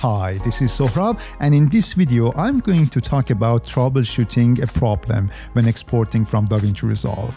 Hi, this is Sohrab, and in this video I'm going to talk about troubleshooting a problem when exporting from DaVinci Resolve.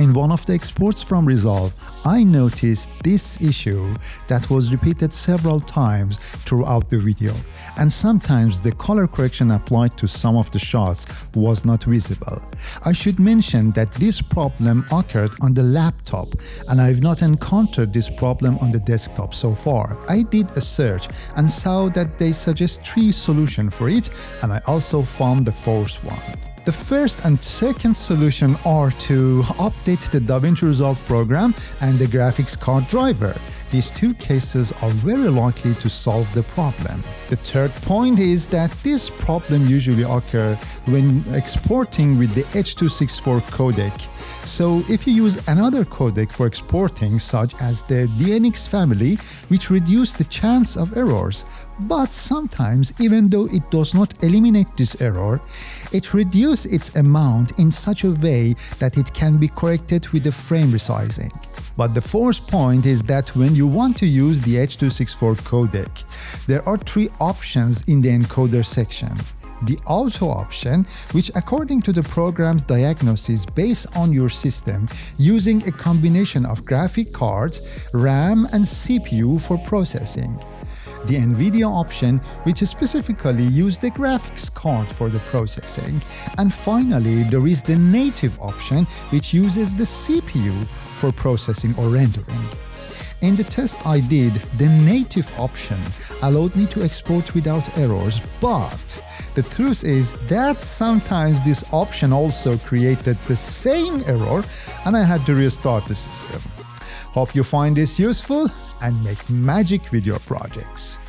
In one of the exports from Resolve, I noticed this issue that was repeated several times throughout the video, and sometimes the color correction applied to some of the shots was not visible. I should mention that this problem occurred on the laptop, and I've not encountered this problem on the desktop so far. I did a search and saw that they suggest 3 solutions for it, and I also found the 4th one. The first and second solution are to update the DaVinci Resolve program and the graphics card driver. These 2 cases are very likely to solve the problem. The third point is that this problem usually occurs when exporting with the H.264 codec. So if you use another codec for exporting, such as the DNX family, which reduces the chance of errors, but sometimes, even though it does not eliminate this error, it reduces its amount in such a way that it can be corrected with the frame resizing. But the 4th point is that when you want to use the H.264 codec, there are 3 options in the encoder section. The auto option, which according to the program's diagnosis based on your system, using a combination of graphic cards, RAM and CPU for processing. The NVIDIA option, which specifically uses the graphics card for the processing. And finally, there is the native option, which uses the CPU for processing or rendering. In the test I did, the native option allowed me to export without errors, but the truth is that sometimes this option also created the same error and I had to restart the system. Hope you find this useful and make magic with your projects.